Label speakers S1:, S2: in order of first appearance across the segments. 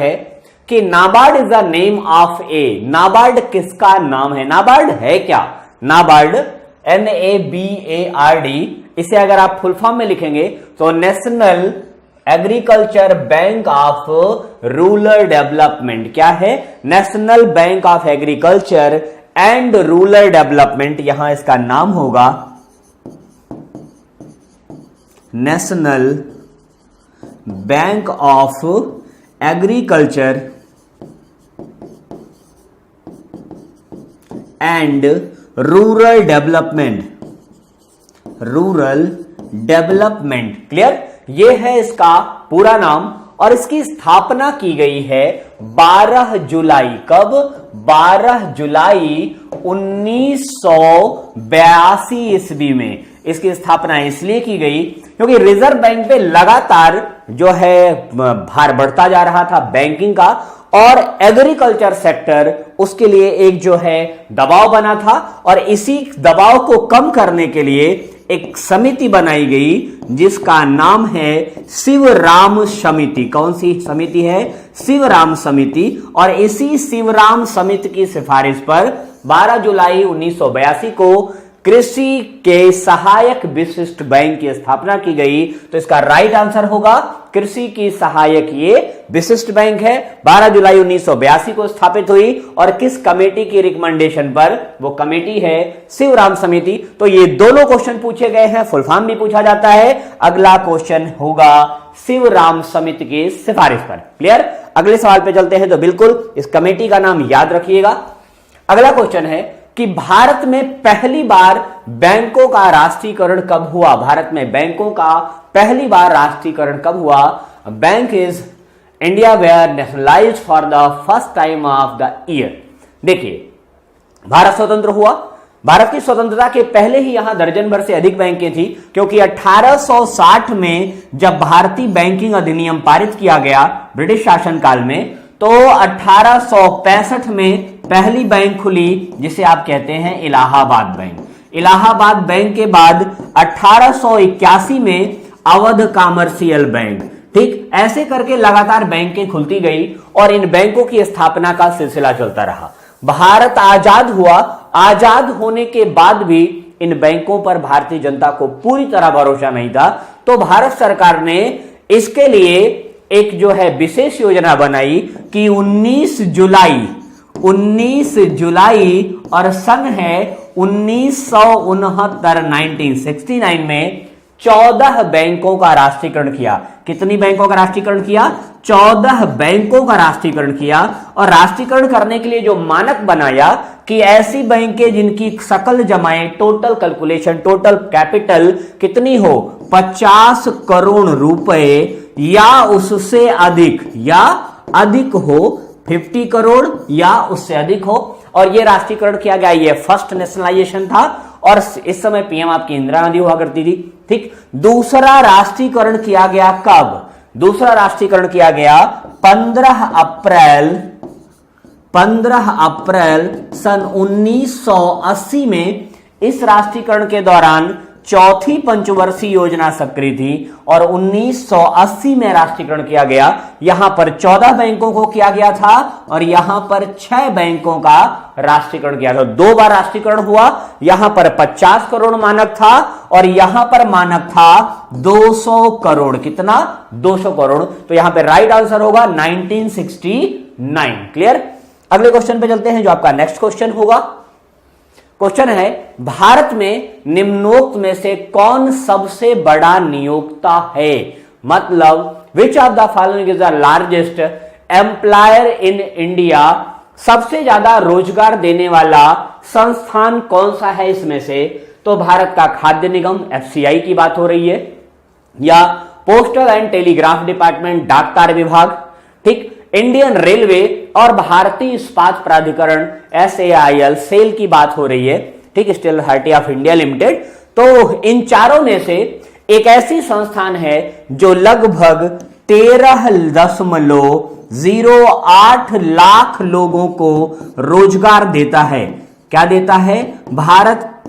S1: है कि NABARD is the name of a, NABARD किसका नाम है? नाबार्ड है क्या? नाबार्ड NABARD, इसे अगर आप फुल फॉर्म में लिखेंगे तो national agriculture bank of rural development. क्या है? National bank of agriculture and rural development. यहां इसका नाम होगा national bank of agriculture and rural development. Rural development, clear? ये है इसका पूरा नाम और इसकी स्थापना की गई है 12 जुलाई। कब? 12 जुलाई 1982 ईस्वी में इसकी स्थापना इसलिए की गई क्योंकि रिजर्व बैंक पे लगातार जो है भार बढ़ता जा रहा था बैंकिंग का, और एग्रीकल्चर सेक्टर उसके लिए एक जो है दबाव बना था, और इसी दबाव को कम करने के लिए एक समिति बनाई गई जिसका नाम है शिवराम समिति। कौन सी समिति है? शिवराम समिति। और इसी शिवराम समिति की सिफारिश पर 12 जुलाई 1982 को कृषि के सहायक विशिष्ट बैंक की स्थापना की गई। तो इसका राइट आंसर होगा कृषि की सहायक ये विशिष्ट बैंक है। 12 जुलाई 1982 को स्थापित हुई और किस कमेटी की रिकमेंडेशन पर? वो कमेटी है शिवराम समिति। तो ये दोनों क्वेश्चन पूछे गए हैं, फुल फॉर्म भी पूछा जाता है। अगला क्वेश्चन होगा शिवराम समिति की सिफारिश पर। क्लियर? अगले सवाल पे चलते हैं। तो बिल्कुल इस कमेटी का नाम याद रखिएगा। अगला क्वेश्चन है कि भारत में पहली बार बैंकों का राष्ट्रीयकरण कब हुआ? भारत में बैंकों का पहली बार राष्ट्रीयकरण कब हुआ? Bank is India were nationalised for the first time of the year. देखिए, भारत स्वतंत्र हुआ। भारत की स्वतंत्रता के पहले ही यहां दर्जन भर से अधिक बैंकें थी, क्योंकि 1860 में जब भारतीय बैंकिंग अधिनियम पारित किया गया ब्रिटिश शासनकाल में, तो 1865 में पहली बैंक खुली जिसे आप कहते हैं इलाहाबाद बैंक। इलाहाबाद बैंक के बाद 1881 में अवध कॉमर्शियल बैंक। ठीक, ऐसे करके लगातार बैंकें खुलती गई और इन बैंकों की स्थापना का सिलसिला चलता रहा। भारत आजाद हुआ। आजाद होने के बाद भी इन बैंकों पर भारतीय जनता को पूरी तरह भरोसा नहीं था, तो भारत सरकार ने इसके लिए एक जो है विशेष योजना बनाई कि 19 जुलाई और सन है 1969 में 14 बैंकों का राष्ट्रीयकरण किया। कितनी बैंकों का राष्ट्रीयकरण किया? 14 बैंकों का राष्ट्रीयकरण किया। और राष्ट्रीयकरण करने के लिए जो मानक बनाया कि ऐसी बैंकें जिनकी सकल जमाएं, टोटल कैलकुलेशन, टोटल कैपिटल कितनी हो? 50 करोड़ रुपए या उससे अधिक हो, 50 करोड़ या उससे अधिक हो। और यह राष्ट्रीयकरण किया गया। यह फर्स्ट नेशनलाइजेशन था और इस समय पीएम आपकी इंदिरा गांधी हुआ करती थी। ठीक, दूसरा राष्ट्रीयकरण किया गया कब? दूसरा राष्ट्रीयकरण किया गया 15 अप्रैल सन 1980 में। इस राष्ट्रीयकरण के दौरान चौथी पंचवर्षीय योजना सक्रिय थी और 1980 में राष्ट्रीयकरण किया गया। यहां पर 14 बैंकों को किया गया था और यहां पर 6 बैंकों का राष्ट्रीयकरण किया था। 2 बार राष्ट्रीयकरण हुआ। यहां पर 50 करोड़ मानक था और यहां पर मानक था 200 करोड़। कितना? 200 करोड़। तो यहां पर राइट आंसर होगा 1969। क्लियर? अगले क्वेश्चन पे चलते हैं जो आपका नेक्स्ट क्वेश्चन होगा। क्वेश्चन है, भारत में निम्नोक्त में से कौन सबसे बड़ा नियोक्ता है? मतलब which of the following is the largest employer in India? सबसे ज्यादा रोजगार देने वाला संस्थान कौन सा है इसमें से? तो भारत का खाद्य निगम FCI की बात हो रही है, या पोस्टल एंड टेलीग्राफ डिपार्टमेंट डाकतार विभाग, ठीक, इंडियन रेलवे और भारतीय इस्पात प्राधिकरण SAIL सेल की बात हो रही है, ठीक, steel authority of India limited. तो इन चारों में से एक ऐसी संस्थान है जो लगभग 13.08 लाख लोगों को रोजगार देता है। क्या देता है? भारत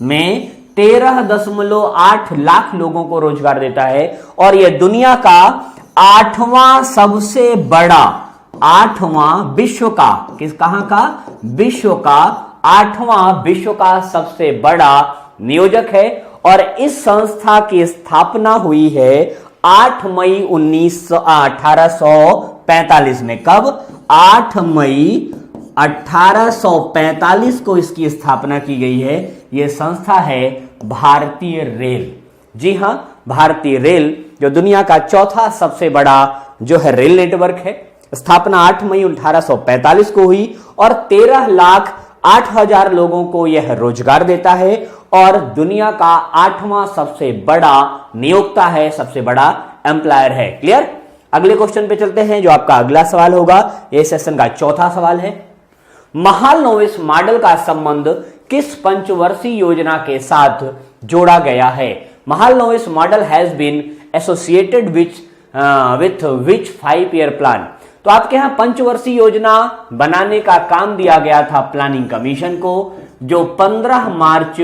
S1: में 13.8 लाख लोगों को रोजगार देता है और यह दुनिया का 8वां सबसे बड़ा, 8वां विश्व का, कहां का, विश्व का 8वां विश्व का सबसे बड़ा नियोजक है। और इस संस्था की स्थापना हुई है 8 मई 1845 में। कब? 8 मई 1845 को इसकी स्थापना की गई है। यह संस्था है भारतीय रेल। जी हां, भारतीय रेल जो दुनिया का चौथा सबसे बड़ा जो है रेल नेटवर्क है। स्थापना 8 मई 1845 को हुई और 13,08,000 लोगों को यह रोजगार देता है और दुनिया का 8वां सबसे बड़ा नियोक्ता है, सबसे बड़ा एम्प्लॉयर है। क्लियर? अगले क्वेश्चन पे चलते हैं जो आपका अगला सवाल होगा। यह सेशन का चौथा सवाल है। महालनोबिस मॉडल का संबंध किस पंचवर्षीय योजना के साथ जोड़ा गया है? Mahalanobis model has been associated with which 5-year plan? तो आपके यहां पंचवर्षीय योजना बनाने का काम दिया गया था प्लानिंग कमीशन को, जो 15 मार्च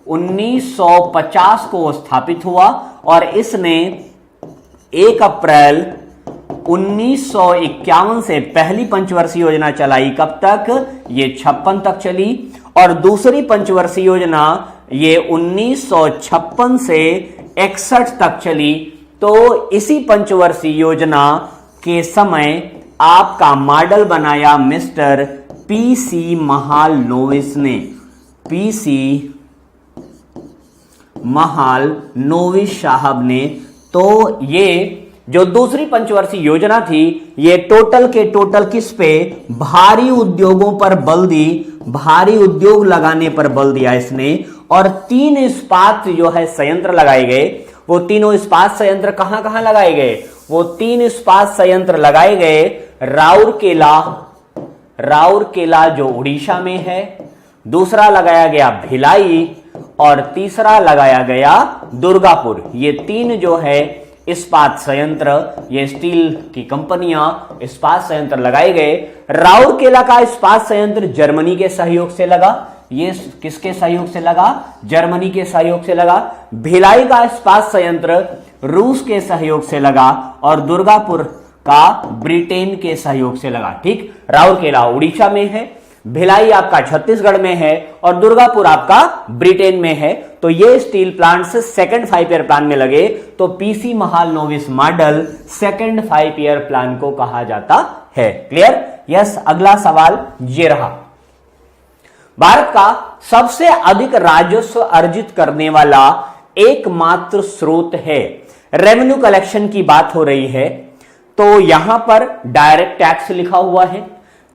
S1: 1950 को स्थापित हुआ और इसने 1 अप्रैल 1951 से पहली पंचवर्षीय योजना चलाई। कब तक? ये 56 तक चली। और दूसरी पंचवर्षीय योजना ये 1956 से 61 तक चली। तो इसी पंचवर्षीय योजना के समय आपका मॉडल बनाया मिस्टर पीसी महालनोबिस ने। पीसी महालनोबिस साहब ने। तो ये जो दूसरी पंचवर्षीय योजना थी, ये टोटल के टोटल किस पे? भारी उद्योगों पर बल दी, भारी उद्योग लगाने पर बल दिया इसने। और 3 इस्पात जो है संयंत्र लगाए गए। वो तीनों इस्पात संयंत्र कहां कहां लगाए गए? वो 3 इस्पात संयंत्र लगाए गए राउरकेला जो उड़ीसा में है, दूसरा लगाया गया भिलाई और तीसरा लगाया गया दुर्गापुर। ये 3 जो है इस्पात संयंत्र, ये स्टील की कंपनियां इस्पात संयंत्र लगाए गए। राउरकेला का इस्पात संयंत्र जर्मनी के सहयोग से लगा। ये किसके सहयोग से लगा? जर्मनी के सहयोग से लगा। भिलाई का इस्पात संयंत्र रूस के सहयोग से लगा और दुर्गापुर का ब्रिटेन के सहयोग से लगा। ठीक, राउरकेला उड़ीसा में है, भिलाई आपका छत्तीसगढ़ में है और दुर्गापुर आपका ब्रिटेन में है। तो ये steel plants second 5-year plan में लगे। तो PC Mahalanobis model second 5-year plan को कहा जाता है। क्लियर? यस। अगला सवाल ये रहा। भारत का सबसे अधिक राजस्व अर्जित करने वाला एकमात्र स्रोत है। रेवेन्यू कलेक्शन की बात हो रही है तो यहां पर डायरेक्ट टैक्स लिखा हुआ है,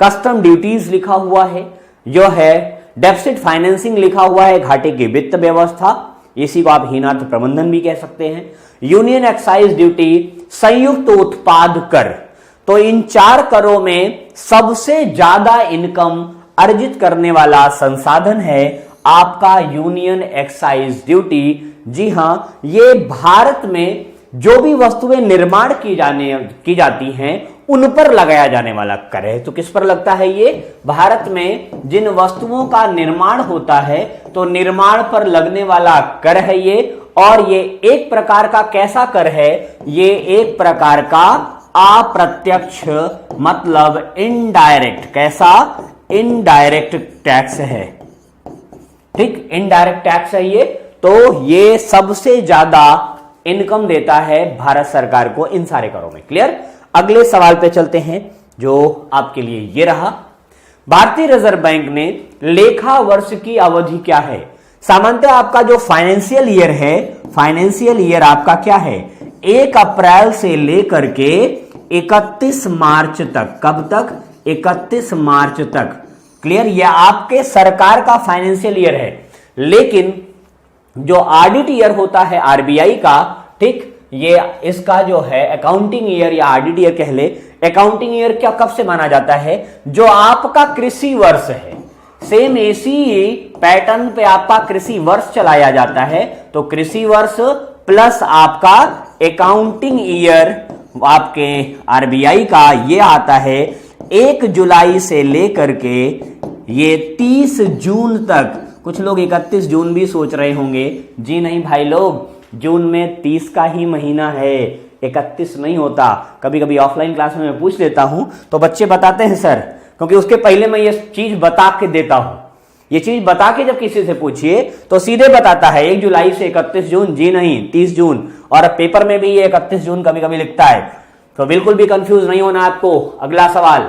S1: कस्टम ड्यूटीज लिखा हुआ है, जो है डेफिसिट फाइनेंसिंग लिखा हुआ है, घाटे की वित्त व्यवस्था, इसी को आप हीनार्थ प्रबंधन भी कह सकते हैं, यूनियन एक्साइज ड्यूटी, संयुक्त उत्पाद कर। तो इन 4 करों में सबसे ज्यादा इनकम अर्जित करने वाला संसाधन है आपका यूनियन एक्साइज ड्यूटी। जी हां, ये भारत में जो भी वस्तुएं निर्माण की जाती हैं उन पर लगाया जाने वाला कर है। तो किस पर लगता है ये? भारत में जिन वस्तुओं का निर्माण होता है तो निर्माण पर लगने वाला कर है ये। और ये एक प्रकार का कैसा कर है? ये एक प्रकार का अप्रत्यक्ष मतलब इनडायरेक्ट। कैसा? इनडायरेक्ट टैक्स है। ठीक, इनडायरेक्ट टैक्स है ये। तो ये सबसे ज्यादा इनकम देता है भारत सरकार को इन सारे करों में। क्लियर? अगले सवाल पे चलते हैं जो आपके लिए ये रहा। भारतीय रिजर्व बैंक ने लेखा वर्ष की अवधि क्या है? सामान्यतः आपका जो फाइनेंशियल ईयर है, फाइनेंशियल ईयर आपका क्या है? 1 अप्रैल से लेकर के 31 मार्च तक। कब तक? 31 मार्च तक। क्लियर? यह आपके सरकार का फाइनेंशियल ईयर है। लेकिन जो ऑडिट ईयर होता है आरबीआई का, ठीक, ये इसका जो है अकाउंटिंग ईयर या ऑडिट ईयर कह ले, अकाउंटिंग ईयर क्या कब से माना जाता है? जो आपका कृषि वर्ष है। सेम इसी पैटर्न पे आपका कृषि वर्ष चलाया जाता है। तो कृषि वर्ष प्लस आपका अकाउंटिंग ईयर आपके आरबीआई का ये आता है 1 जुलाई से लेकर के ये 30 जून तक। कुछ लोग 31 जून भी सोच रहे होंगे। जी नहीं भाई लोग, जून में 30 का ही महीना है, 31 नहीं होता। कभी कभी ऑफलाइन क्लास में मैं पूछ लेता हूं तो बच्चे बताते हैं सर, क्योंकि उसके पहले मैं ये चीज बता के देता हूं। ये चीज बता के जब किसी से पूछिए तो सीधे बताता है 1 जुलाई से 31 जून, जी नहीं 30 जून, और पेपर में भी ये 31 जून कभी कभी लिखता है। तो बिल्कुल भी कंफ्यूज नहीं होना आपको। अगला सवाल,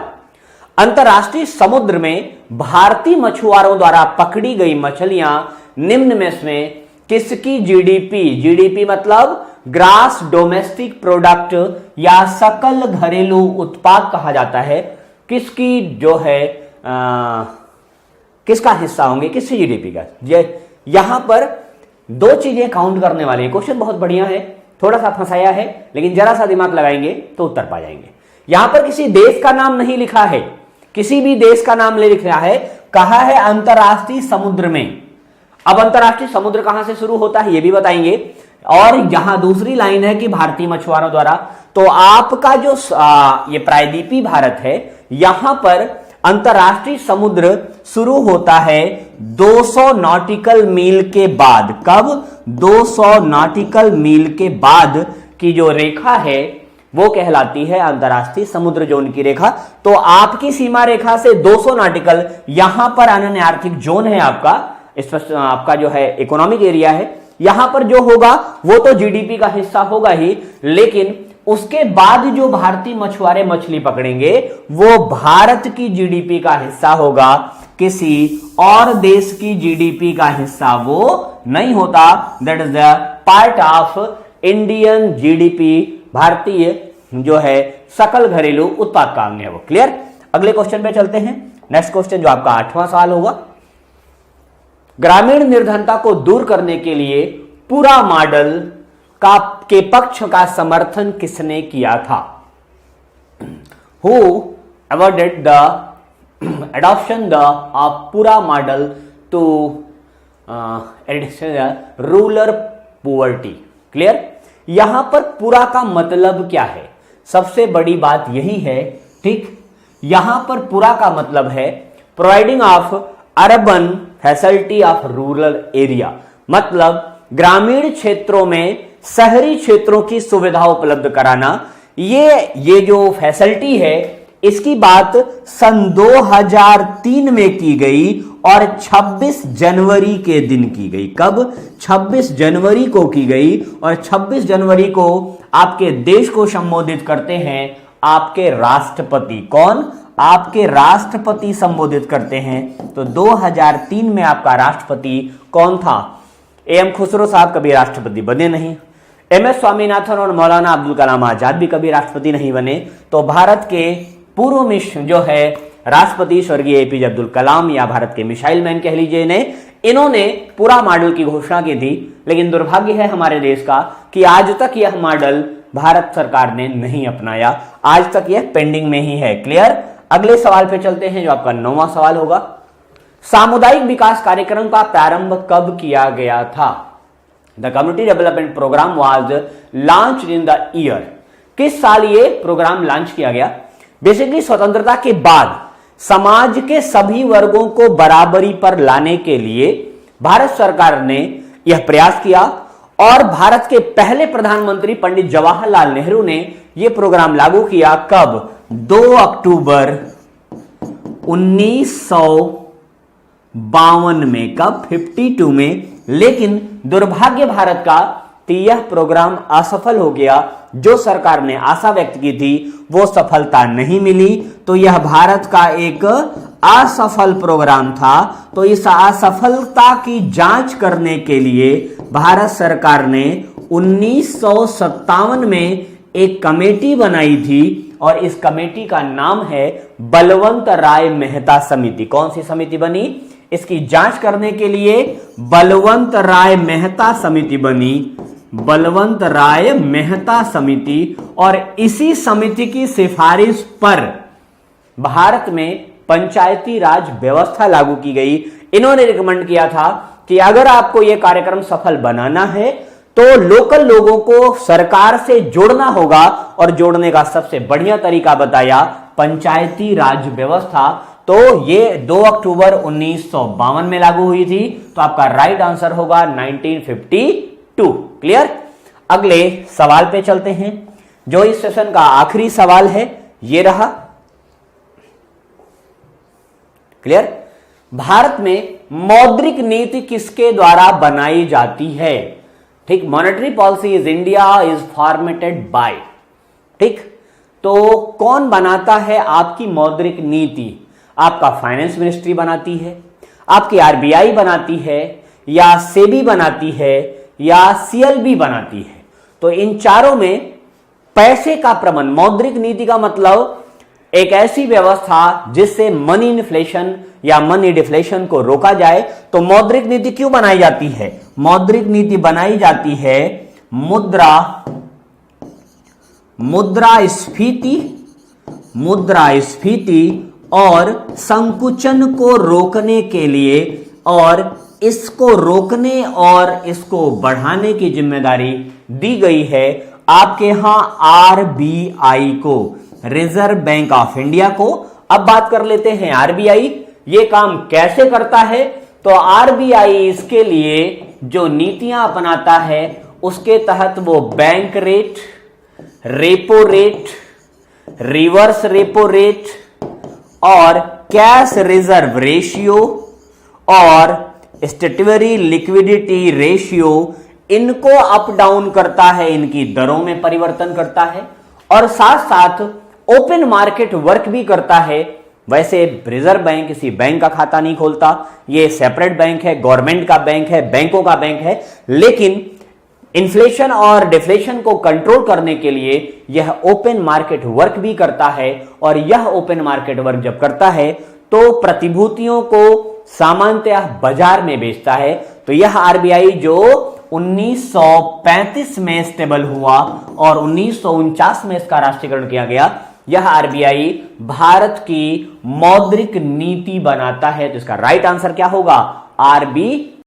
S1: अंतरराष्ट्रीय समुद्र में भारतीय मछुआरों द्वारा पकड़ी गई मछलियां निम्न में से किसकी जीडीपी, जीडीपी मतलब ग्रास डोमेस्टिक प्रोडक्ट या सकल घरेलू उत्पाद कहा जाता है, किसकी जो है किसका हिस्सा होंगे, किसकी जीडीपी का। यहां पर दो चीजें काउंट करने वाले। क्वेश्चन बहुत बढ़िया है, थोड़ा सा फंसाया है, लेकिन जरा सा दिमाग लगाएंगे तो उत्तर पा जाएंगे। यहां पर किसी देश का नाम नहीं लिखा है, किसी भी देश का नाम नहीं लिखा है, कहा है अंतरराष्ट्रीय समुद्र में। अब अंतरराष्ट्रीय समुद्र कहां से शुरू होता है ये भी बताएंगे, और यहां दूसरी लाइन है कि भारतीय मछुआरों द्वारा। तो आपका जो ये प्रायद्वीपीय भारत है, यहां पर अंतरराष्ट्रीय समुद्र शुरू होता है 200 नॉटिकल मील के बाद। कब? 200 नॉटिकल मील के बाद की जो रेखा है वो कहलाती है अंतरराष्ट्रीय समुद्र जोन की रेखा। तो आपकी सीमा रेखा से 200 नॉटिकल, यहां पर अनन्य आर्थिक जोन है आपका जो है इकोनॉमिक एरिया है। यहां पर जो होगा वो तो जीडीपी का हिस्सा होगा ही, लेकिन उसके बाद जो भारतीय मछुआरे मछली पकड़ेंगे वो भारत की जीडीपी का हिस्सा होगा, किसी और देश की जीडीपी का हिस्सा वो नहीं होता। That is the part of Indian GDP, भारतीय जो है सकल घरेलू उत्पाद का अंग है वो। क्लियर? अगले क्वेश्चन पे चलते हैं। नेक्स्ट क्वेश्चन जो आपका 8वां सवाल होगा, ग्रामीण निर्धनता को दूर करने के लिए पूरा मॉडल के पक्ष का समर्थन किसने किया था? Who awarded the adoption of पूरा model to rural poverty? Clear? यहां पर पूरा का मतलब क्या है? सबसे बड़ी बात यही है, ठीक? यहां पर पूरा का मतलब है providing of urban facility of rural area, मतलब ग्रामीण क्षेत्रों में शहरी क्षेत्रों की सुविधा उपलब्ध कराना। ये जो फैसिलिटी है इसकी बात सन 2003 में की गई और 26 जनवरी के दिन की गई। कब? 26 जनवरी को की गई, और 26 जनवरी को आपके देश को संबोधित करते हैं आपके राष्ट्रपति। कौन? आपके राष्ट्रपति संबोधित करते हैं। तो 2003 में आपका राष्ट्रपति कौन था? एम खुसरो साहब कभी राष्ट्रपति बने नहीं, एमएस स्वामीनाथन और मौलाना अब्दुल कलाम आजाद भी कभी राष्ट्रपति नहीं बने। तो भारत के पूर्व मिशन जो है राष्ट्रपति स्वर्गीय एपीजे अब्दुल कलाम, या भारत के मिसाइल मैन कह लीजिए ने, इन्होंने पूरा मॉडल की घोषणा की थी। लेकिन दुर्भाग्य है हमारे देश का कि आज तक यह मॉडल भारत सरकार ने नहीं अपनाया, आज तक यह पेंडिंग में ही है। क्लियर? अगले सवाल पे चलते हैं जो आपका 9वां सवाल होगा, सामुदायिक विकास कार्यक्रम का प्रारंभ कब किया गया था? The community development programme was launched in the year, किस साल ये प्रोग्राम लॉन्च किया गया? बेसिकली स्वतंत्रता के बाद समाज के सभी वर्गों को बराबरी पर लाने के लिए भारत सरकार ने यह प्रयास किया, और भारत के पहले प्रधानमंत्री पंडित जवाहरलाल नेहरू ने यह प्रोग्राम लागू किया। कब? 2 अक्टूबर 1952 में। कब? 52 में। लेकिन दुर्भाग्य भारत का कि यह प्रोग्राम असफल हो गया। जो सरकार ने आशा व्यक्त की थी वो सफलता नहीं मिली, तो यह भारत का एक असफल प्रोग्राम था। तो इस असफलता की जांच करने के लिए भारत सरकार ने 1957 में एक कमेटी बनाई थी, और इस कमेटी का नाम है बलवंत राय मेहता समिति। कौन सी समिति बनी? इसकी जांच करने के लिए बलवंत राय मेहता समिति बनी, बलवंत राय मेहता समिति। और इसी समिति की सिफारिश पर भारत में पंचायती राज व्यवस्था लागू की गई। इन्होंने रिकमेंड किया था कि अगर आपको यह कार्यक्रम सफल बनाना है तो लोकल लोगों को सरकार से जोड़ना होगा, और जोड़ने का सबसे बढ़िया तरीका बताया पंचायती राज व्यवस्था। तो ये 2 अक्टूबर 1952 में लागू हुई थी। तो आपका राइट आंसर होगा 1952। क्लियर? अगले सवाल पे चलते हैं। जो इस सेशन का आखिरी सवाल है ये रहा। क्लियर? भारत में मौद्रिक नीति किसके द्वारा बनाई जाती है? ठीक, monetary policy is India is formatted by. ठीक, तो कौन बनाता है आपकी मौद्रिक नीति? आपका फाइनेंस मिनिस्ट्री बनाती है, आपकी आरबीआई बनाती है, या सेबी बनाती है, या सीएलबी बनाती है। तो इन चारों में पैसे का प्रबंधन, मौद्रिक नीति का मतलब एक ऐसी व्यवस्था जिससे मनी इन्फ्लेशन या मनी डिफ्लेशन को रोका जाए। तो मौद्रिक नीति क्यों बनाई जाती है? मौद्रिक नीति बनाई जाती है मुद्रास्फीति और संकुचन को रोकने के लिए, और इसको रोकने और इसको बढ़ाने की जिम्मेदारी दी गई है आपके यहां आरबीआई को, रिजर्व बैंक ऑफ इंडिया को। अब बात कर लेते हैं आरबीआई ये काम कैसे करता है। तो आरबीआई इसके लिए जो नीतियां अपनाता है उसके तहत वो bank rate, repo rate, reverse repo rate और कैश रिजर्व रेशियो और स्टैट्यूटरी लिक्विडिटी रेशियो, इनको अप डाउन करता है, इनकी दरों में परिवर्तन करता है, और साथ साथ ओपन मार्केट वर्क भी करता है। वैसे रिजर्व बैंक किसी बैंक का खाता नहीं खोलता, ये सेपरेट बैंक है, गवर्नमेंट का बैंक है, बैंकों का बैंक है, लेकिन इन्फ्लेशन और डिफ्लेशन को कंट्रोल करने के लिए यह ओपन मार्केट वर्क भी करता है। और यह ओपन मार्केट वर्क जब करता है तो प्रतिभूतियों को सामान्यतः बाजार में बेचता है। तो यह आरबीआई जो 1935 में स्टेबल हुआ और 1949 में इसका राष्ट्रीयकरण किया गया, यह आरबीआई भारत की मौद्रिक नीति बनाता है। तो इसका राइट आंसर क्या होगा? आरबी